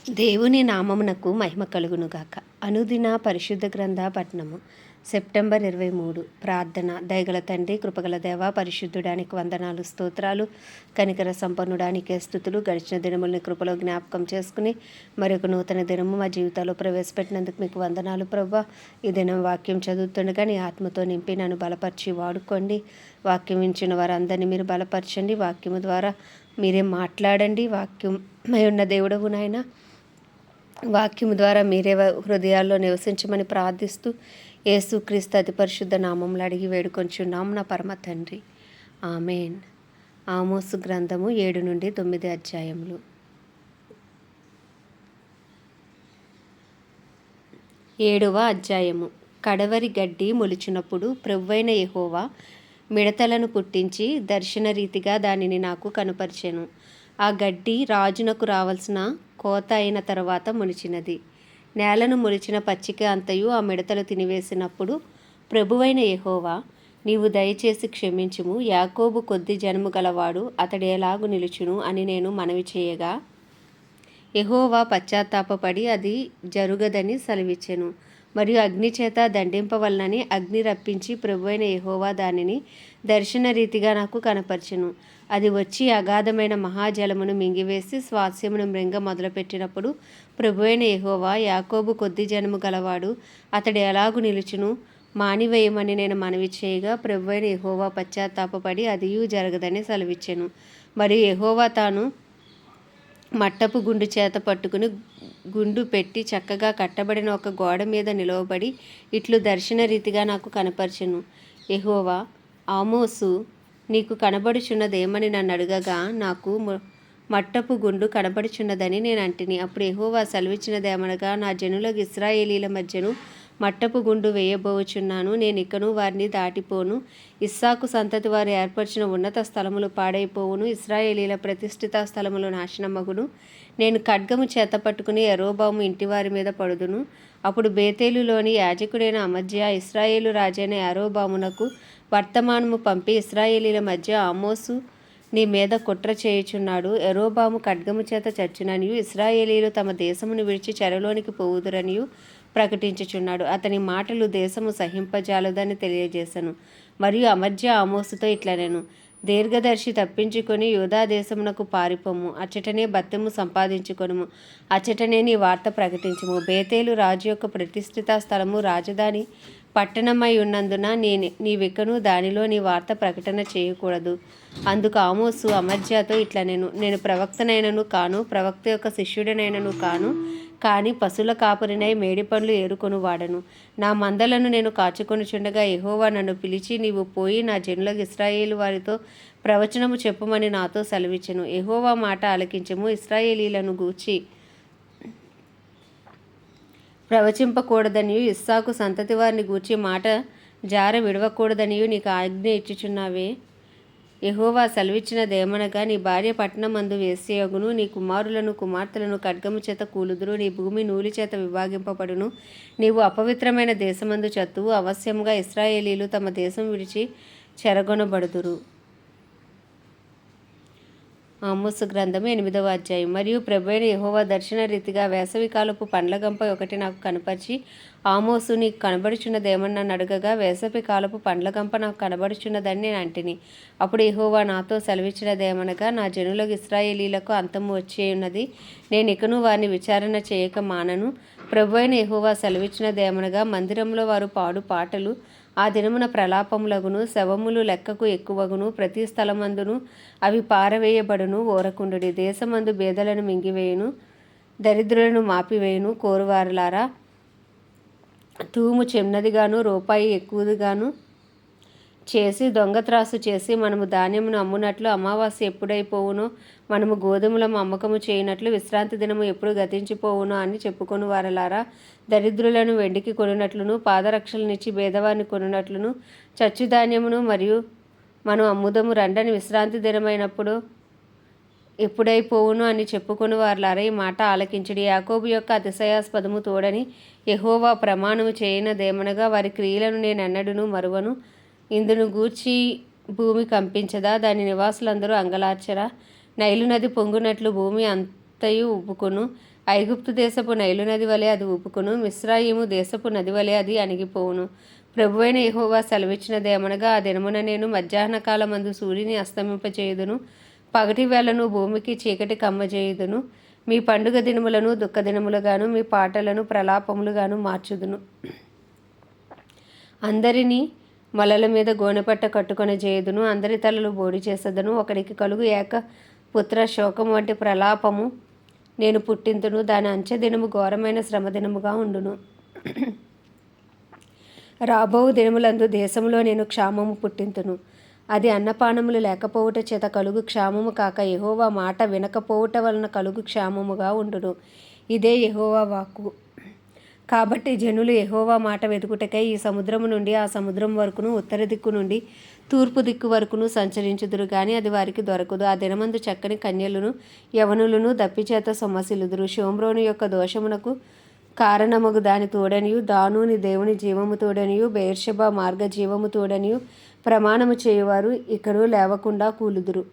దేవుని నామమునకు మహిమ కలుగునుగాక. అనుదిన పరిశుద్ధ గ్రంథ పఠనము సెప్టెంబర్ 23. ప్రార్థన. దయగల తండ్రి, కృపగల దేవ, పరిశుద్ధుడానికి వందనాలు, స్తోత్రాలు. కనికర సంపన్నుడానికే స్థుతులు. గడిచిన దినముల్ని కృపలో జ్ఞాపకం చేసుకుని మరొక నూతన దినము మా జీవితాల్లో ప్రవేశపెట్టినందుకు మీకు వందనాలు ప్రభా. ఈ దినం వాక్యం చదువుతుండగా నీ ఆత్మతో నింపి నన్ను బలపరిచి వాడుకోండి. వాక్యం వించిన వారందరినీ మీరు బలపరచండి. వాక్యము ద్వారా మీరే మాట్లాడండి. వాక్యమై ఉన్న దేవుడవు నాయన, వాక్యము ద్వారా మీరే హృదయాల్లో నివసించమని ప్రార్థిస్తూ యేసుక్రీస్తు అతి పరిశుద్ధ నామంలో అడిగి వేడుకొంచున్నాం నా పరమ తండ్రి, ఆమెన్. ఆమోసు గ్రంథము 7 నుండి 9 అధ్యాయములు. 7వ అధ్యాయము. కడవరి గడ్డి మొలిచినప్పుడు ప్రభువైన యెహోవా మిడతలను పుట్టించి దర్శన రీతిగా దానిని నాకు కనుపరిచెను. ఆ గడ్డి రాజునకు రావలసిన కోత అయిన తర్వాత మొలిచినది. నేలను మొలిచిన పచ్చిక అంతయు ఆ మిడతలు తినివేసినప్పుడు ప్రభువైన యెహోవా, నీవు దయచేసి క్షమించుము, యాకోబు కొద్ది జనము గలవాడు, అతడు ఎలాగు నిలుచును అని నేను మనవి చేయగా, యెహోవా పశ్చాత్తాపపడి అది జరుగదని సెలవిచ్చెను. మరియు అగ్ని చేత దండింపవలనని అగ్ని రప్పించి ప్రభువైన యెహోవా దానిని దర్శన రీతిగా నాకు కనపరచెను. అది వచ్చి అగాధమైన మహాజలమును మింగివేసి స్వాస్యమును మృంగ మొదలుపెట్టినప్పుడు ప్రభువైన యెహోవా, యాకోబు కొద్ది జనము గలవాడు, అతడు ఎలాగు నిలుచును మానివేయమని నేను మనవి చేయగా, ప్రభువైన యెహోవా పశ్చాత్తాపపడి అదియూ జరగదని సెలవిచ్చెను. మరియు యెహోవా తాను మట్టపు గుండు చేత పట్టుకుని గుండు పెట్టి చక్కగా కట్టబడిన ఒక గోడ మీద నిలవబడి ఇట్లు దర్శన రీతిగా నాకు కనపరచెను. యెహోవా, ఆమోసు, నీకు కనబడుచున్నదేమని నన్ను అడగగా, నాకు మట్టపు గుండు కనబడుచున్నదని నేను అంటిని. అప్పుడు యెహోవా సెలవిచ్చినదేమనగా, నా జనులకు ఇశ్రాయేలీల మధ్యను మట్టపు గుండు వేయబోచున్నాను. నేను ఇకను వారిని దాటిపోను. ఇస్సాకు సంతతి వారు ఏర్పరిచిన ఉన్నత స్థలములు పాడైపోవును. ఇశ్రాయేలీల ప్రతిష్ఠిత స్థలములు నాశనమగును. నేను ఖడ్గము చేత పట్టుకుని యరొబాము ఇంటివారి మీద పడుదును. అప్పుడు బేతేలులోని యాజకుడైన అమజ్యా ఇశ్రాయేలు రాజైన యరొబామునకు వర్తమానము పంపి, ఇశ్రాయేలీల మధ్య ఆమోసు నీ మీద కుట్ర చేయుచున్నాడు. యరొబాము ఖడ్గము చేత చచ్చుననియు ఇశ్రాయేలీలు తమ దేశమును విడిచి చెరలోనికి పోవుదురనియు ప్రకటించుచున్నాడు. అతని మాటలు దేశము సహింపజాలదని తెలియజేశాను. మరియు అమజ్యా ఆమోసుతో ఇట్లనెను, దీర్ఘదర్శి తప్పించుకొని యూదా దేశమునకు పారిపోము, అచ్చటనే బత్తెము సంపాదించుకొనుము, అచ్చటనే నీ వార్త ప్రకటించుము. బేతేలు రాజు యొక్క ప్రతిష్ఠిత స్థలము రాజధాని పట్టణమై ఉన్నందున నీవికను దానిలో నీ వార్త ప్రకటన చేయకూడదు. అందుకు ఆమోసు అమజ్యాతో ఇట్లనెను, నేను ప్రవక్తనైనను కాను, ప్రవక్త యొక్క శిష్యుడనైనను కాను, కానీ పశుల కాపరినై మేడి పండ్లు ఏరుకొని వాడను. నా మందలను నేను కాచుకొనుచుండగా యెహోవా నన్ను పిలిచి, నీవు పోయి నా జనులకు ఇశ్రాయేలు వారితో ప్రవచనము చెప్పుమని నాతో సెలవిచ్చెను. యెహోవా మాట ఆలకించుము. ఇశ్రాయేలీలను గూర్చి ప్రవచింపకూడదనియు ఇస్సాకు సంతతి వారిని గూర్చి మాట జార విడవకూడదనియు నీకు ఆజ్ఞ ఇచ్చుచున్నావే. యెహోవా సెలవిచ్చినదేమనగా, నీ భార్య పట్టణమందు వేశ్యయగును, నీ కుమారులను కుమార్తెలను ఖడ్గము చేత కూలుదురు, నీ భూమి నూలి చేత విభాగింపబడును, నీవు అపవిత్రమైన దేశమందు చత్తువు. అవశ్యముగా ఇశ్రాయేలీలు తమ దేశం విడిచి చెరగొనబడుదురు. ఆమోసు గ్రంథము 8వ అధ్యాయం. మరియు ప్రభువైన యెహోవా దర్శన రీతిగా వేసవికాలపు పండ్ల గంప ఒకటి నాకు కనపరిచి, ఆమోసు, నీకు కనబడుచున్నదేమన్నా అడగగా, వేసవి కాలపు పండ్ల గంప నాకు కనబడుచున్నదని నేను అంటిని. అప్పుడు యెహోవా నాతో సెలవిచ్చినదేమనగా, నా జనులకు ఇశ్రాయేలీలకు అంతము వచ్చి ఉన్నది, నేను ఇకను వారిని విచారణ చేయక మానను. ప్రభువైన యెహోవా సెలవిచ్చినదేమనగా, మందిరంలో వారు పాడు పాటలు ఆ దినమున ప్రలాపములగును, శవములు లెక్కకు ఎక్కువగును, ప్రతి స్థలమందును అవి పారవేయబడును. ఓరకుండుడి. దేశమందు బేదలను మింగివేయును, దరిద్రులను మాపివేయును. కోరువారులారా, తూము చిన్నదిగాను రూపాయి ఎక్కువదిగాను చేసి దొంగత్రాసు చేసి మనము ధాన్యమును అమ్మునట్లు, అమావాస్య ఎప్పుడైపోవునో మనము గోధుమలను అమ్మకము చేయనట్లు, విశ్రాంతి దినము ఎప్పుడు గతించిపోవునో అని చెప్పుకొని వారలారా, దరిద్రులను వెండికి కొనునట్లును, పాదరక్షలనిచ్చి భేదవారిని కొనునట్లును, చచ్చుధాన్యమును మరియు మనం అమ్ముదము రండని విశ్రాంతి దినమైనప్పుడు ఎప్పుడైపోవును అని చెప్పుకొని వారలారా, ఈ మాట ఆలకించుడి. యాకోబు యొక్క అతిశయాస్పదము తోడని యెహోవా ప్రమాణము చేయనదేమనగా, వారి క్రియలను నేనెన్నడూను మరువను. ఇందును గూర్చి భూమి కంపించదా, దాని నివాసులందరూ అంగలార్చరా? నైలు నది పొంగునట్లు భూమి అంతయు ఉబ్బుకొను, ఐగుప్తు దేశపు నైలు నది వలె అది ఊపుకును, మిస్రాయిము దేశపు నది వలె అది అణిగిపోవును. ప్రభువైన యెహోవా సెలవిచ్చినదేమనగా, ఆ దినమున నేను మధ్యాహ్న కాలమందు సూర్యుని అస్తమింపచేయుదును, పగటి వేళను భూమికి చీకటి కమ్మజేయుదును. మీ పండుగ దినములను దుఃఖ దినములుగాను, మీ పాటలను ప్రలాపములుగాను మార్చుదును. అందరినీ మలల మీద గోనెపట్ట కట్టుకొని చేయుదును, అందరి తలలు బోడి చేసేదను. ఒకడికి కలుగు ఏక పుత్ర శోకము వంటి ప్రలాపము నేను పుట్టింతును, దాని అంచె దినము ఘోరమైన శ్రమ దినముగా ఉండును. రాబో దినములందు దేశంలో నేను క్షామము పుట్టింతును, అది అన్నపానములు లేకపోవుట చేత కలుగు క్షామము కాక యెహోవా మాట వినకపోవుట వలన కలుగు క్షామముగా ఉండును. ఇదే యెహోవా వాక్కు. కాబట్టి జనులు యెహోవా మాట వెతుకుటకై ఈ సముద్రము నుండి ఆ సముద్రం వరకును, ఉత్తర దిక్కు నుండి తూర్పు దిక్కు వరకును సంచరించుదురు, కానీ అది వారికి దొరకదు. ఆ దినమందు చక్కని కన్యలను యవనులను దప్పిచేత సొమ్మసిల్లుదురు. షోమ్రోను యొక్క దోషమునకు కారణమగు దాని తోడనియు, దానూని దేవుని జీవము తోడనియు, బెయేర్షెబా మార్గ జీవము తోడనియు ప్రమాణము చేయువారు ఇకను లేవకుండా కూలుదురు.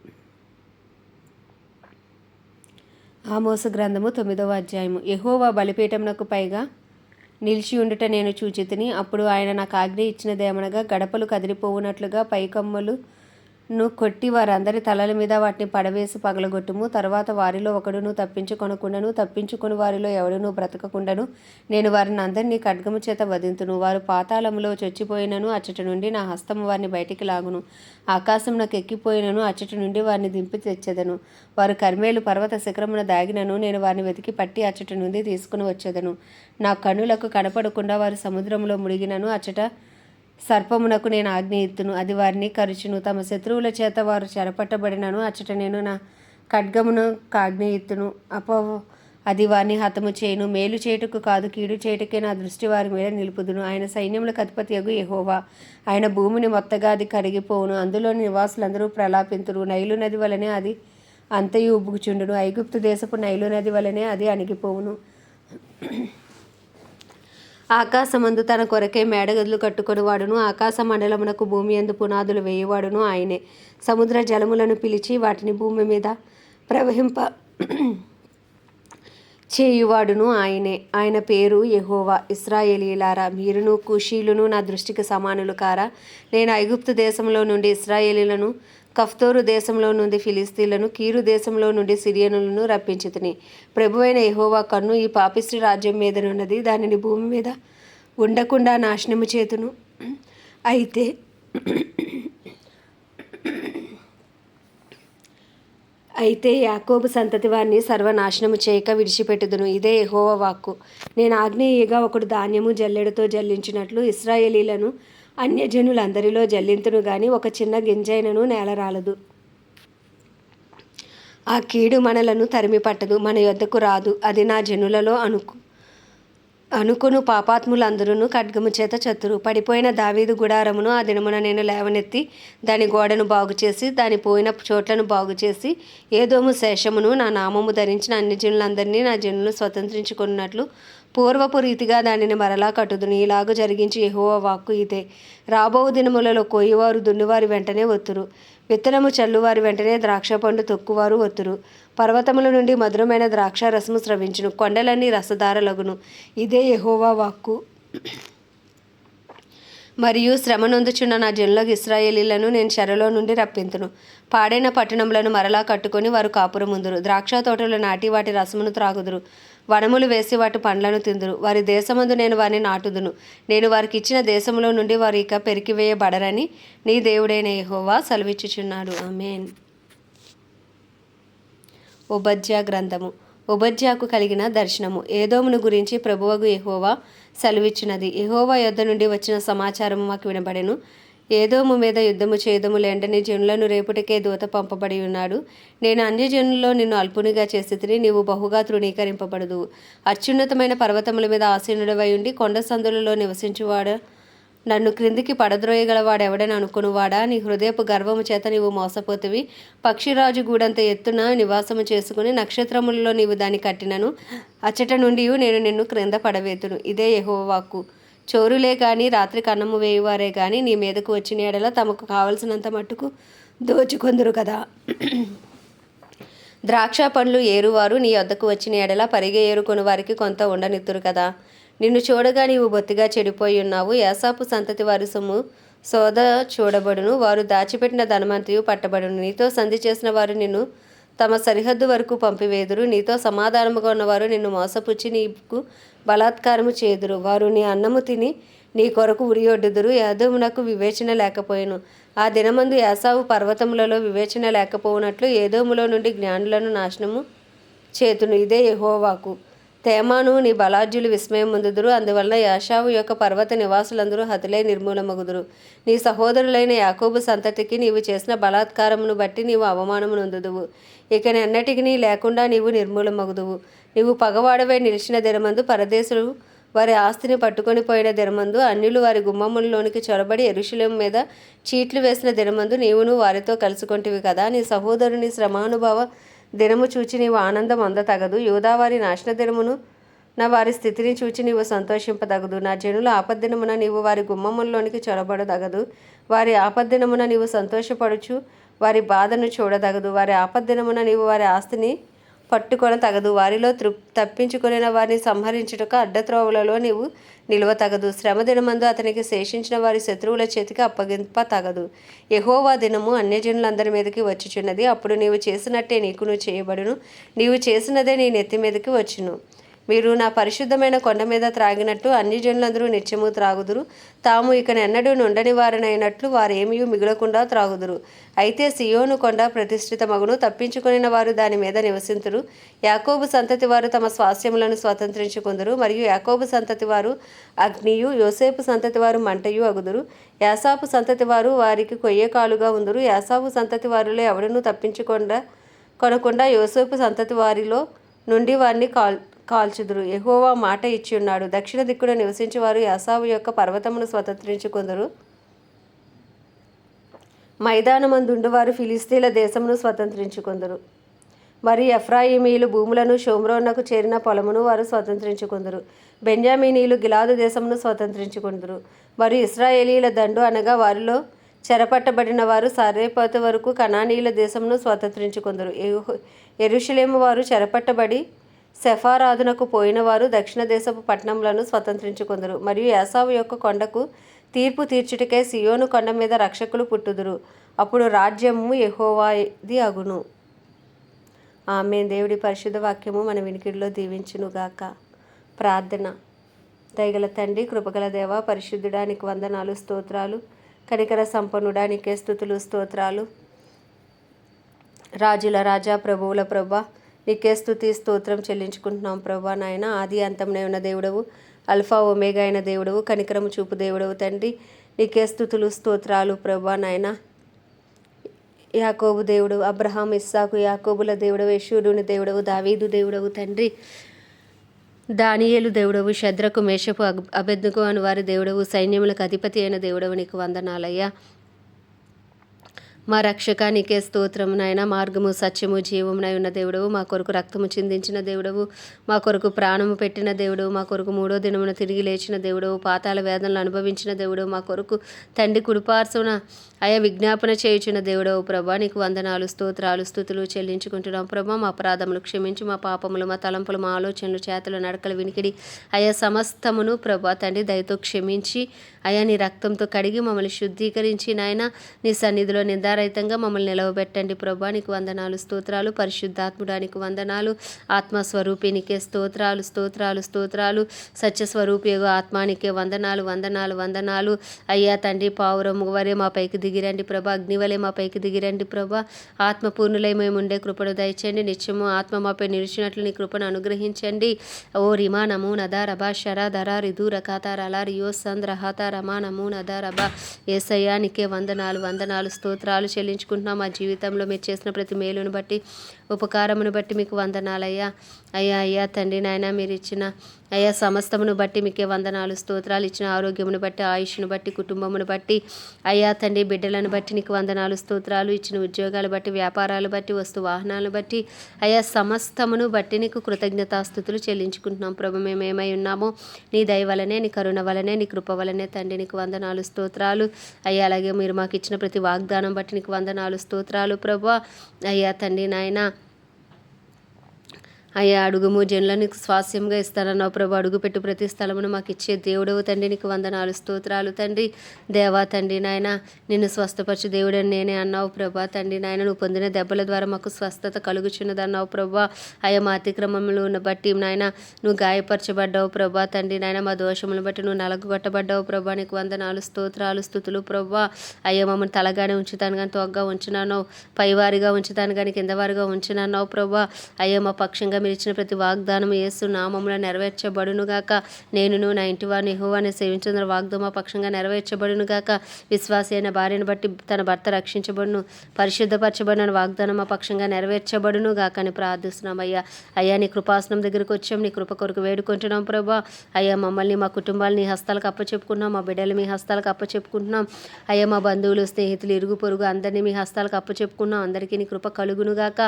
ఆమోసు గ్రంథము 9వ అధ్యాయము. యెహోవా బలిపీఠమునకు పైగా నిలిచి ఉండుట నేను చూచితిని. అప్పుడు ఆయన నాకు ఆజ్ఞ ఇచ్చినదేమనగా, గడపలు కదిలిపోవునట్లుగా పైకమ్ములను కొట్టి వారందరి తలల మీద వాటిని పడవేసి పగలగొట్టుము. తర్వాత వారిలో ఒకడును తప్పించుకొనకుండాను, తప్పించుకొని వారిలో ఎవడునూ బ్రతకకుండాను నేను వారిని అందరినీ ఖడ్గము చేత వధింతును. వారు పాతాళములో చొచ్చిపోయినను, అచ్చట నుండి నా హస్తము వారిని బయటికి లాగును. ఆకాశం నాకు ఎక్కిపోయినను, అచ్చట నుండి వారిని దింపి తెచ్చెదను. వారు కర్మేలు పర్వత శిఖరమున దాగినను, నేను వారిని వెతికి పట్టి అచ్చట నుండి తీసుకుని వచ్చేదను. నా కన్నులకు కనపడకుండా వారు సముద్రంలో మునిగినను, అచ్చట సర్పమునకు నేను ఆజ్ఞ ఇత్తును, అది వారిని కరుచును. తమ శత్రువుల చేత వారు చెరపట్టబడినను, అచ్చట నేను నా ఖడ్గమును ఆజ్ఞ ఇత్తును, అది వారిని హతము చేయును. మేలు చేయుటకు కాదు, కీడు చేయుటకే నా దృష్టి వారి మీద నిలుపుదును. ఆయన సైన్యములకు అధిపతియగు యెహోవా, ఆయన భూమిని మొత్తగా అది కరిగిపోవును. అందులోని నివాసులందరూ ప్రలాపింతురు. నైలు నది వలనే అది అంతయు ఉబ్బుకుచుండును, ఐగుప్తు దేశపు నైలు నది వలనే అది అణిగిపోవును. ఆకాశమందు తన కొరకే మేడగదులు కట్టుకొని వాడును, ఆకాశ మండలమునకు భూమి యందు పునాదులు వేయువాడును ఆయనే. సముద్ర జలములను పిలిచి వాటిని భూమి మీద ప్రవహింప చేయువాడును ఆయనే. ఆయన పేరు యెహోవా. ఇశ్రాయేలీయులారా, మీరును కూషీయులను నా దృష్టికి సమానులు కారా? నేను ఐగుప్తు దేశంలో నుండి ఇశ్రాయేలీయులను, కఫ్తోరు దేశంలో నుండి ఫిలిస్తీన్లను, కీరు దేశంలో నుండి సిరియనులను రప్పించితిని. ప్రభువైన యెహోవా కన్ను ఈ పాపిష్టి రాజ్యం మీదనున్నది, దానిని భూమి మీద ఉండకుండా నాశనము చేతును. అయితే యాకోబు సంతతి వారిని సర్వనాశనము చేయక విడిచిపెట్టుదును. ఇదే యెహోవా వాక్కు. నేను ఆగ్నేయగా ఒకడు ధాన్యము జల్లెడతో జల్లించినట్లు ఇశ్రాయేలీలను అన్యజనులందరిలో జల్లింతును గాని ఒక చిన్న గింజైనను నేలరాలదు. ఆ కీడు మనలను తరిమి పట్టదు, మన యొద్దకు రాదు. అది నా జనులలో అనుకును పాపాత్ములందరూ ఖడ్గము చేత చతురు. పడిపోయిన దావీదు గుడారమును ఆ దినమున నేను లేవనెత్తి దాని గోడను బాగుచేసి దాని పోయిన చోట్లను బాగుచేసి ఏదోము శేషమును నా నామము ధరించిన అన్ని జనులందరినీ నా జనులు స్వతంత్రించుకున్నట్లు పూర్వపు రీతిగా దానిని మరలా కట్టుదును. ఇలాగ జరిగించి యెహోవా వాక్కు ఇదే. రాబో దినములలో కోయివారు దున్నువారి వెంటనే ఒత్తురు, విత్తనము చల్లువారి వెంటనే ద్రాక్షపండు తొక్కువారు ఒత్తురు. పర్వతముల నుండి మధురమైన ద్రాక్ష రసము స్రవించును, కొండలన్నీ రసధారలగును. ఇదే యెహోవా వాక్కు. మరియు శ్రమ నొందుచున్న నా జనులకు ఇశ్రాయేలీలను నేను చెరలో నుండి రప్పింతును. పాడైన పట్టణములను మరలా కట్టుకొని వారు కాపురముందురు. ద్రాక్ష తోటలు నాటి వాటి రసమును త్రాగుదురు, వనములు వేసి వాటి పండ్లను తిందురు. వారి దేశమందు నేను వారిని నాటుదును. నేను వారికి ఇచ్చిన దేశంలో నుండి వారు ఇక పెరికివేయబడరని నీ దేవుడైన యెహోవా సెలవిచ్చుచున్నాడు. ఆమేన్. ఓబద్యా గ్రంథము. ఓబద్యాకు కలిగిన దర్శనము. ఏదోమును గురించి ప్రభువగు యెహోవా సెలవిచ్చినది. యెహోవా యొద్ద నుండి వచ్చిన సమాచారము మాకు వినబడెను. ఏదోము మీద యుద్ధము చేదుము లేండని జనులను రేపుటకే దూత పంపబడి ఉన్నాడు. నేను అన్యజనుల్లో నిన్ను అల్పునిగా చేసితిని, నీవు బహుగా తృణీకరింపబడదువు. అత్యున్నతమైన పర్వతముల మీద ఆసీనుడవై ఉండి కొండ సందులలో నివసించువాడా, నన్ను క్రిందికి పడద్రోయగలవాడెవడని అనుకునివాడా, నీ హృదయపు గర్వము చేత నీవు మోసపోతివి. పక్షిరాజు గూడంత ఎత్తున నివాసము చేసుకుని నక్షత్రములలో నీవు దాన్ని కట్టినను, అచ్చట నుండి నేను నిన్ను క్రింద పడవేతును. ఇదే యెహోవా వాక్కు. చోరులే కానీ రాత్రికి అన్నము వేయువారే కానీ నీ మీదకు వచ్చిన ఎడల తమకు కావలసినంత మట్టుకు దోచుకొందురు కదా. ద్రాక్ష పండ్లు ఏరువారు నీ వద్దకు వచ్చిన ఎడల పరిగె ఏరుకొని వారికి కొంత ఉండనిత్తురు కదా. నిన్ను చూడగా నీవు బొత్తిగా చెడిపోయి ఉన్నావు. యాసాపు సంతతి వారి సొమ్ము సోద చూడబడును, వారు దాచిపెట్టిన ధనమంతయు పట్టబడును. నీతో సంధి చేసిన వారు నిన్ను తమ సరిహద్దు వరకు పంపివేదురు. నీతో సమాధానముగా ఉన్నవారు నిన్ను మోసపుచ్చి నీకు బలాత్కారము చేదురు. వారు నీ అన్నము తిని నీ కొరకు ఉరియొడ్డుదురు. ఏదోమునకు వివేచన లేకపోయెను. ఆ దినమందు యాసావు పర్వతములలో వివేచన లేకపోవునట్లు ఏదోములో నుండి జ్ఞానులను నాశనము చేతును. ఇదే యెహోవాకు. తేమాను నీ బలాఢ్యులు విస్మయం పొందుదురు. అందువలన యాషావు యొక్క పర్వత నివాసులందరూ హతులై నిర్మూలమగుదురు. నీ సహోదరులైన యాకోబు సంతతికి నీవు చేసిన బలాత్కారమును బట్టి నీవు అవమానము నొందుదువు. ఇక ఎన్నటికి లేకుండా నీవు నిర్మూలమగుదువు. నీవు పగవాడవై నిలిచిన దినమందు పరదేశులు వారి ఆస్తిని పట్టుకొని పోయిన దినమందు అన్యులు వారి గుమ్మములలోనికి చొరబడి యెరూషలేము మీద చీట్లు వేసిన దినమందు నీవును వారితో కలుసుకొంటివి కదా. నీ సహోదరుని శ్రమానుభవ దినము చూచి నీవు ఆనందం అందతగదు. యూదావారి నాశన దినమును నా వారి స్థితిని చూచి నీవు సంతోషింపదగదు. నా జనుల ఆపద్దినమున నీవు వారి గుమ్మములలోనికి చొరబడదగదు. వారి ఆపద్దినమున నీవు సంతోషపడుచు వారి బాధను చూడదగదు. వారి ఆపద్దినమున నీవు వారి ఆస్తిని పట్టుకొన తగదు. వారిలో తప్పించుకొనిన వారిని సంహరించుటకు అడ్డత్రోవలలో నీవు నిలువ తగదు. శ్రమ దినమందు అతనికి శేషించిన వారి శత్రువుల చేతికి అప్పగింప తగదు. యెహోవా దినము అన్యజనులందరి మీదకి వచ్చుచున్నది. అప్పుడు నీవు చేసినట్టే నీకును చేయబడును. నీవు చేసినదే నీ నెత్తి మీదకి వచ్చును. మీరు నా పరిశుద్ధమైన కొండ మీద త్రాగినట్టు అన్యజనులందరూ నిత్యము త్రాగుదురు. తాము ఇకనెన్నడూ నుండని వారనైనట్లు వారేమీ మిగలకుండా త్రాగుదురు. అయితే సియోను కొండ ప్రతిష్ఠితమగును, తప్పించుకొనిన వారు దాని మీద నివసింతురు. యాకోబు సంతతి వారు తమ స్వాస్థ్యములను స్వతంత్రించుకుందురు. మరియు యాకోబు సంతతి వారు అగ్నియు, యోసేపు సంతతి వారు మంటయు అగుదురు. యాసాపు సంతతి వారు వారికి కొయ్యకాలుగా ఉందురు. యాసాపు సంతతి వారిలో ఎవడనూ కొనకుండా యోసేపు సంతతి వారిలో నుండి వారిని కాల్చుదురు. యెహోవా మాట ఇచ్చి ఉన్నాడు. దక్షిణ దిక్కున నివసించేవారు యాసావు యొక్క పర్వతమును స్వతంత్రించుకుందరు. మైదానమందుండువారు ఫిలిస్తీన్ల దేశమును స్వతంత్రించుకుందరు. మరియు ఎఫ్రాయిమీలు భూములను షోమ్రోనుకు చేరిన పొలమును వారు స్వతంత్రించుకుందరు. బెంజామీనీలు గిలాదు దేశమును స్వతంత్రించుకుందరు. మరియు ఇశ్రాయేలీల దండు అనగా వారిలో చెరపట్టబడిన వారు సారేపతు వరకు కనానీయుల దేశమును స్వతంత్రించుకుందరు. యెరూషలేము వారు చెరపట్టబడి సెఫారాదునకు పోయిన వారు దక్షిణ దేశపు పట్టణములను స్వతంత్రించుకుందరు. మరియు యాసావు యొక్క కొండకు తీర్పు తీర్చుటకే సియోను కొండ మీద రక్షకులు పుట్టుదురు. అప్పుడు రాజ్యము యెహోవాది అగును. ఆమేన్. దేవుడి పరిశుద్ధ వాక్యము మన వినికిడిలో దీవించునుగాక. ప్రార్థన. దయగల తండ్రి, కృపగల దేవ, పరిశుద్ధుడా నీకు వందనాలు, స్తోత్రాలు. కనికర సంపన్నుడా నీకే స్తుతులు, స్తోత్రాలు. రాజుల రాజా, ప్రభువుల ప్రభా నీకే స్తుతి స్తోత్రం చెల్లించుకుంటున్నాం ప్రభా. నాయన ఆది అంతమునే ఉన్న దేవుడవు, అల్ఫా ఒమేగా అయిన దేవుడవు, కనికరము చూపు దేవుడవు తండ్రి. నీకే స్తుతులు స్తోత్రాలు ప్రభా. నాయన యాకోబు దేవుడు, అబ్రహాం, ఇస్సాకు, యాకోబుల దేవుడవు, యెషూరుని దేవుడవు, దావీదు దేవుడవు తండ్రి. దానియేలు దేవుడవు, శద్రకు, మేషపు, అబేద్నెగో అని వారి దేవుడవు, సైన్యములకు అధిపతి అయిన దేవుడవు నీకు వందనాలయ్యా. మా రక్షక నీకే స్తోత్రం నాయన. మార్గము, సత్యము, జీవమునై ఉన్న దేవుడవు, మా కొరకు రక్తము చిందించిన దేవుడవు, మా కొరకు ప్రాణము పెట్టిన దేవుడవు, మా కొరకు 3వ దినమున తిరిగి లేచిన దేవుడవు, పాతాళ వేదనలు అనుభవించిన దేవుడవు, మా కొరకు తండ్రి కుడిపార్శ్వన అయా విజ్ఞాపన చేయుచున్న దేవుడవు ప్రభా. నీకు వందనాలు, స్తోత్రాలు, స్తుతులు చెల్లించుకుంటున్నాం ప్రభా. మా అపరాధములు క్షమించి, మా పాపములు, మా తలంపులు, మా ఆలోచనలు, చేతులు, నడకలు, వినికిడి అయా సమస్తమును ప్రభా తండ్రి దయతో క్షమించి అయా నీ రక్తంతో కడిగి మమ్మల్ని శుద్ధీకరించి నాయన నీ సన్నిధిలో నిందారహితంగా మమ్మల్ని నిలవబెట్టండి ప్రభా. నీకు వందనాలు, స్తోత్రాలు. పరిశుద్ధాత్ముడానికి వందనాలు. ఆత్మస్వరూపినికే స్తోత్రాలు, స్తోత్రాలు, స్తోత్రాలు. సత్యస్వరూపియగు ఆత్మానికే వందనాలు, వందనాలు, వందనాలు. అయ్యా తండ్రి, పావురము వరే మా పైకి దిగిరండి ప్రభా. అగ్నివలే మా పైకి దిగిరండి ప్రభా. ఆత్మపూర్ణులై మేము ఉండే కృపను దయచేయండి. నిత్యము ఆత్మ మాపై నిలిచినట్లు నీ కృపను అనుగ్రహించండి. ఓ రిమా నమూ నదా రబా షరా ధరా రిధు రకాతార అలా రియో సంద్ర హాతా రమా నమూ నదా రబా. యేసయ్యా నీకే వందనాలు, వందనాలు, స్తోత్రాలు చెల్లించుకుంటున్నాం. మా జీవితంలో మీరు చేసిన ప్రతి మేలును బట్టి, ఉపకారమును బట్టి మీకు వందనాలయ్యా. అయ్యా అయ్యా తండ్రి నాయన, మీరు ఇచ్చిన అయ్యా సమస్తమును బట్టి మీకే వందనాలు, స్తోత్రాలు. ఇచ్చిన ఆరోగ్యమును బట్టి, ఆయుష్ను బట్టి, కుటుంబమును బట్టి అయ్యా తండ్రి, బిడ్డలను బట్టి నీకు వందనాలు, స్తోత్రాలు. ఇచ్చిన ఉద్యోగాలు బట్టి, వ్యాపారాలు బట్టి, వస్తు వాహనాలను బట్టి అయ్యా సమస్తమును బట్టి నీకు కృతజ్ఞతాస్తుతులు చెల్లించుకుంటున్నాం ప్రభు. మేము ఏమై ఉన్నామో నీ దయ వలనే, నీ కరుణ వలనే, నీ కృప వలనే తండ్రి. నీకు వందనాలు, స్తోత్రాలు అయ్యా. అలాగే మీరు మాకు ఇచ్చిన ప్రతి వాగ్దానం బట్టి నీకు వందనాలు, స్తోత్రాలు ప్రభు. అయ్యా తండ్రి నాయన, అయ్యా అడుగుము జనులను నీకు స్వాస్యంగా ఇస్తానన్నావు ప్రభు. అడుగుపెట్టు ప్రతి స్థలమును మాకు ఇచ్చే దేవుడవు తండ్రి, నీకు వందనాలు స్తోత్రాలు తండ్రి. దేవా తండ్రి నాయన, నిన్ను స్వస్థపరచు దేవుడని నేనే అన్నావు ప్రభా. తండ్రి నాయన, నువ్వు పొందిన దెబ్బల ద్వారా మాకు స్వస్థత కలుగుచున్నదన్నావు ప్రభా. అయ్యా మా అతిక్రమములను బట్టి నాయన నువ్వు గాయపరచబడ్డావు ప్రభా. తండ్రి నాయన, మా దోషములను బట్టి నువ్వు నలగొట్టబడ్డావు ప్రభా. నీకు వందనాలు స్తోత్రాలు స్తుతులు ప్రభా. అయ్యా మమ్మల్ని తలగానే ఉంచుతాను కానీ తొగ్గా ఉంచున్నాను, పైవారిగా ఉంచుతాను కానీ కిందవారిగా ఉంచున్నావు ప్రభా. అయ్యా మా పక్షంగా మీరు ఇచ్చిన ప్రతి వాగ్దానం యేసు నామములో నెరవేర్చబడునుగాక. నేనును నా ఇంటి వారిని యెహోవాను సేవించిన వాగ్దాన పక్షంగా నెరవేర్చబడునుగాక. విశ్వాసి అయిన భార్యను బట్టి తన భర్త రక్షించబడును, పరిశుద్ధపరచబడిన వాగ్దానం మా పక్షంగా నెరవేర్చబడునుగాక అని ప్రార్థిస్తున్నాం అయ్యా. అయ్యా నీ కృపాసనం దగ్గరికి వచ్చాం, నీ కృప కొరకు వేడుకుంటున్నాం ప్రభా. అయ్యా మమ్మల్ని మా కుటుంబాలు నీ హస్తాలకు అప్పచెప్పుకున్నాం, మా బిడ్డలు మీ హస్తాలకు అప్పచెప్పుకుంటున్నాం. అయ్యా మా బంధువులు స్నేహితులు ఇరుగు పొరుగు అందరినీ మీ హస్తాలకు అప్పచెప్పుకున్నాం. అందరికీ నీ కృప కలుగునుగాక,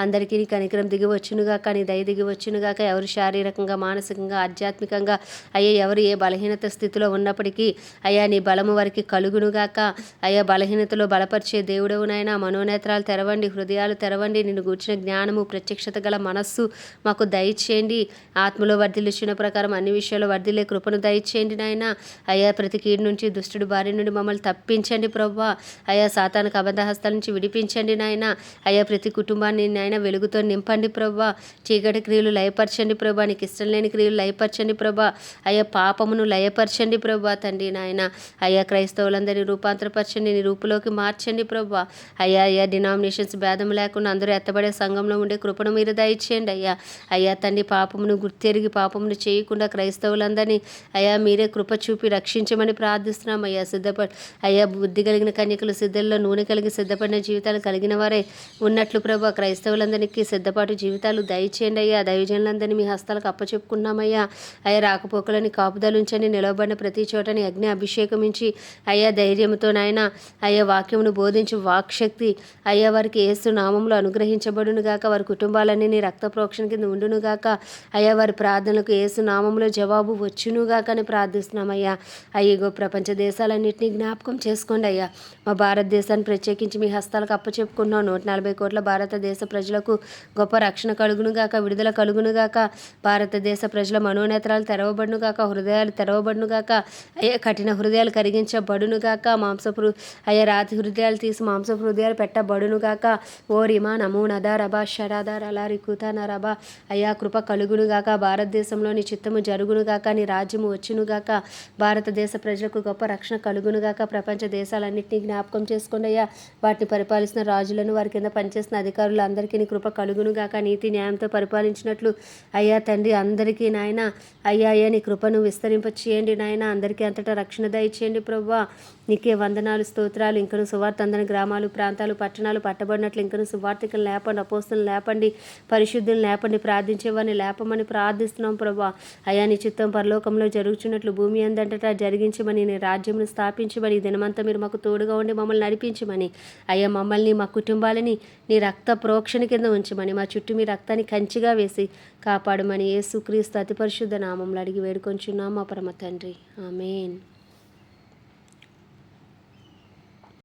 అందరికీ నీ కనికరం దిగి వచ్చునుగాక, నీ దయ దిగి వచ్చునుగాక. ఎవరు శారీరకంగా మానసికంగా ఆధ్యాత్మికంగా అయ్యా ఎవరు ఏ బలహీనత స్థితిలో ఉన్నప్పటికీ అయ్యా నీ బలము వారికి కలుగునుగాక. అయ్యా బలహీనతలో బలపరిచే దేవుడవు నాయన, మనోనేత్రాలు తెరవండి, హృదయాలు తెరవండి. నిన్ను గూర్చిన జ్ఞానము ప్రత్యక్షత గల మనస్సు మాకు దయచేయండి. ఆత్మలో వర్ధిల్లుచిన ప్రకారం అన్ని విషయాల్లో వర్ధిల్లే కృపను దయచేయండి నాయన. అయ్యా ప్రతి కీడు నుంచి దుష్టుడు బారి నుండి మమ్మల్ని తప్పించండి ప్రభా. అయ్యా సాతానికి అబద్ధ హస్తాల నుంచి విడిపించండి నాయన. అయ్యా ప్రతి కుటుంబాన్ని నాయన వెలుగుతో నింపండి ప్రభా. చీకటి క్రియలు లయపరచండి ప్రభా. నీకు ఇష్టం లేని క్రియలు లయపరచండి ప్రభా. అయ్యా పాపమును లయపరచండి ప్రభా. తండ్రి నాయన, అయ్యా క్రైస్తవులందరినీ రూపాంతరపరచండి, నీ రూపులోకి మార్చండి ప్రభా. అయ్యా అయ్యా డినామినేషన్స్ భేదం లేకుండా అందరూ ఎత్తబడే సంఘంలో ఉండే కృపను మీరు దయచేయండి అయ్యా. అయ్యా తండ్రి పాపమును గుర్తెరిగి పాపమును చేయకుండా క్రైస్తవులందరినీ అయ్యా మీరే కృప చూపి రక్షించమని ప్రార్థిస్తున్నాం అయ్యా. అయ్యా బుద్ధి కలిగిన కన్యకలు సిద్ధల్లో నూనె కలిగి సిద్ధపడిన జీవితాలు కలిగిన వారే ఉన్నట్లు ప్రభా. క్రైస్తవులందరికీ సిద్ధపాటు జీవితాలు దయచేయండి అయ్యా. దైవజనులందరినీ మీ హస్తాలకు అప్పచెప్పుకున్నామయ్యా. అయ్యా రాకపోకలని కాపుదలు ఉంచండి, నిలవబడిన ప్రతి చోటని అగ్ని అభిషేకమించి అయ్యా ధైర్యంతో నాయన అయ్యా వాక్యమును బోధించి వాక్శక్తి అయ్యా వారికి యేసు నామంలో అనుగ్రహించబడునుగాక. వారి కుటుంబాలన్నీ నీ రక్త ప్రోక్షణ కింద ఉండునుగాక. అయ్యా వారి ప్రార్థనలకు యేసు నామంలో జవాబు వచ్చునుగాక అని ప్రార్థిస్తున్నామయ్యా. అయ్యో ప్రపంచ దేశాలన్నింటినీ జ్ఞాపకం చేసుకోండి అయ్యా. మా భారతదేశాన్ని ప్రత్యేకించి మీ హస్తాలకు అప్పచెప్పుకున్నాం. 140 కోట్ల భారతదేశ ప్రజలకు గొప్ప రక్షణ కలుగునుగాక, విడుదల కలుగునుగాక. భారతదేశ ప్రజల మనోనేత్రాలు తెరవబడునుగాక, హృదయాలు తెరవబడునుగాక. అయ్యా కఠిన హృదయాలు కరిగించబడునుగాక. మాంసపు అయ్యా రాతి హృదయాలు తీసి మాంసపు హృదయాలు పెట్టబడునుగాక. ఓ రిమా నమో నదా రబా షరాదా రలా రికుతా నరబా. అయ్యా కృప కలుగునుగాక. భారతదేశంలో నీ చిత్తము జరుగునుగాక, నీ రాజ్యము వచ్చునుగాక. భారతదేశ ప్రజలకు గొప్ప రక్షణ కలుగునుగాక. ప్రపంచ దేశాలన్నింటినీ జ్ఞాపకం చేసుకోండి అయ్యా. వాటిని పరిపాలిస్తున్న రాజులను, వారి కింద పనిచేస్తున్న అధికారులు అందరికీ నీ కృప కలుగునుగాక. నీతి న్యాయంతో పరిపాలించినట్లు అయ్యా తండ్రి అందరికీ నాయన అయ్యా అయ్యా నీ కృపను విస్తరింపచేయండి నాయన. అందరికీ అంతటా రక్షణ దయచేయండి ప్రభా. నీకే వందనాలు స్తోత్రాలు. ఇంకను సువార్త అందని గ్రామాలు ప్రాంతాలు పట్టణాలు పట్టబడినట్లు ఇంకను సువార్తికలు లేపండి, అపోస్తులను లేపండి, పరిశుద్ధులను లేపండి, ప్రార్థించేవారిని లేపమని ప్రార్థిస్తున్నాం ప్రభా. అయా నీ చిత్తం పరలోకంలో జరుగుతున్నట్లు భూమి అందంతటా జరిగించమని, నీ రాజ్యమును స్థాపించమని, దినమంతా మీరు మాకు తోడుగా ఉండి మమ్మల్ని నడిపించమని, అయ్యా మమ్మల్ని మా కుటుంబాలని నీ రక్త ప్రోక్షణ కింద ఉంచమని, మా చుట్టూ మీ రక్తాన్ని కంచిగా వేసి కాపాడమని యేసుక్రీస్తు అతి పరిశుద్ధ నామంలో అడిగి వేడుకొంచున్నాం మా పరమ తండ్రి. ఆమేన్.